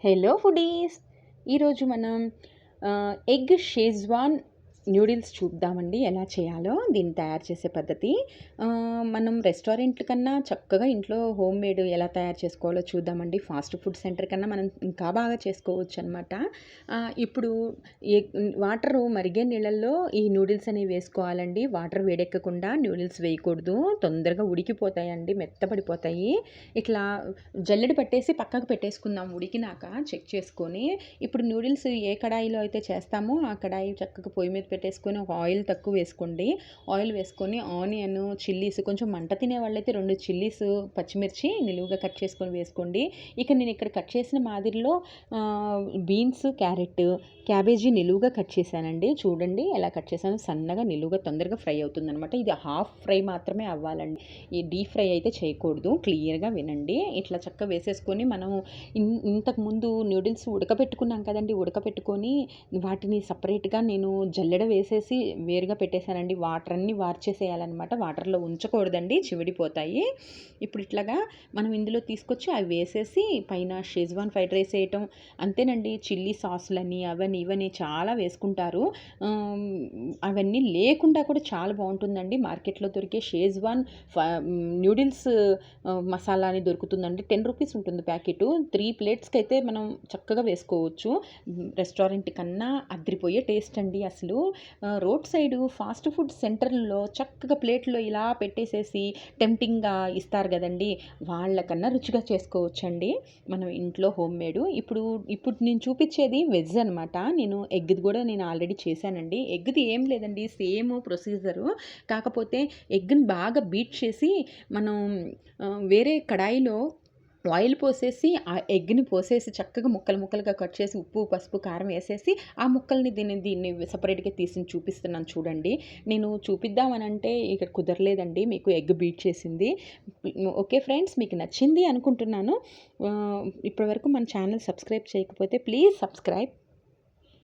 Hello foodies. ఈరోజు మనం egg Schezwan noodles చూద్దామండి ఎలా చేయాలో. దీన్ని తయారు చేసే పద్ధతి మనం రెస్టారెంట్ల కన్నా చక్కగా ఇంట్లో హోమ్ మేడ్ ఎలా తయారు చేసుకోవాలో చూద్దామండి. ఫాస్ట్ ఫుడ్ సెంటర్ కన్నా మనం ఇంకా బాగా చేసుకోవచ్చు అనమాట. ఇప్పుడు వాటరు మరిగే నీళ్ళల్లో ఈ నూడిల్స్ అనేవి వేసుకోవాలండి. వాటర్ వేడెక్కకుండా న్యూడిల్స్ వేయకూడదు, తొందరగా ఉడికిపోతాయండి, మెత్తపడిపోతాయి. ఇట్లా జల్లెడ పట్టేసి పక్కకు పెట్టేసుకుందాం ఉడికినాక చెక్ చేసుకొని. ఇప్పుడు నూడిల్స్ ఏ కడాయిలో అయితే చేస్తామో ఆ కడాయి చక్కగా పొయ్యి మీద పెట్టేసుకొని ఒక ఆయిల్ తక్కువ వేసుకోండి. ఆయిల్ వేసుకొని ఆనియన్, చిల్లీస్, కొంచెం మంట తినే వాళ్ళైతే 2 చిల్లీస్, పచ్చిమిర్చి నిలువుగా కట్ చేసుకొని వేసుకోండి. ఇక నేను ఇక్కడ కట్ చేసిన మాదిరిలో బీన్స్, క్యాబేజీ నిలువుగా కట్ చేశానండి. చూడండి ఎలా కట్ చేశాను, సన్నగా నిలువుగా, తొందరగా ఫ్రై అవుతుందనమాట. ఇది హాఫ్ ఫ్రై మాత్రమే అవ్వాలండి, ఈ డీప్ ఫ్రై అయితే చేయకూడదు. క్లియర్గా వినండి. ఇట్లా చక్కగా వేసేసుకొని మనం ఇంతకుముందు నూడిల్స్ ఉడకపెట్టుకున్నాం కదండి, ఉడకపెట్టుకొని వాటిని సపరేట్గా నేను జల్లెడ వేసేసి వేరుగా పెట్టేశానండి. వాటర్ అన్నీ వార్చేసేయాలన్నమాట, వాటర్లో ఉంచకూడదండి, చివిడిపోతాయి. ఇప్పుడు ఇట్లాగా మనం ఇందులో తీసుకొచ్చి అవి వేసేసి పైన షేజ్వాన్ ఫ్రైడ్ రైస్ వేయటం అంతేనండి. చిల్లీ సాసులని అవన్నీ ఇవన్నీ చాలా వేసుకుంటారు. అవన్నీ లేకుండా కూడా చాలా బాగుంటుందండి. మార్కెట్లో దొరికే షేజ్వాన్ న్యూడిల్స్ మసాలా అని దొరుకుతుందండి. 10 రూపీస్ ఉంటుంది ప్యాకెట్. 3 ప్లేట్స్కి అయితే మనం చక్కగా వేసుకోవచ్చు. రెస్టారెంట్ కన్నా అదిరిపోయే టేస్ట్ అండి అసలు. రోడ్ సైడ్ ఫాస్ట్ ఫుడ్ సెంటర్లో చక్కగా ప్లేట్లో ఇలా పెట్టేసేసి టెంప్టింగ్గా ఇస్తారు కదండి, వాళ్ళకన్నా రుచిగా చేసుకోవచ్చండి మనం ఇంట్లో హోమ్ మేడ్. ఇప్పుడు నేను చూపించేది వెజ్ అనమాట. ఎగ్ది కూడా నేను ఆల్రెడీ చేశానండి. ఎగ్ది ఏం లేదండి, సేమ్ ప్రొసీజరు. కాకపోతే ఎగ్ని బాగా బీట్ చేసి మనం వేరే కడాయిలో ఆయిల్ పోసేసి ఆ ఎగ్ని పోసేసి చక్కగా ముక్కలుగా కట్ చేసి ఉప్పు, పసుపు, కారం వేసేసి ఆ ముక్కల్ని దీన్ని సపరేట్గా తీసి చూపిస్తున్నాను చూడండి. నేను చూపిద్దామనంటే ఇక్కడ కుదరలేదండి, మీకు ఎగ్ బీట్ చేసింది. ఓకే ఫ్రెండ్స్, మీకు నచ్చింది అనుకుంటున్నాను. ఇప్పటివరకు మన ఛానల్ సబ్స్క్రైబ్ చేయకపోతే ప్లీజ్ సబ్స్క్రైబ్.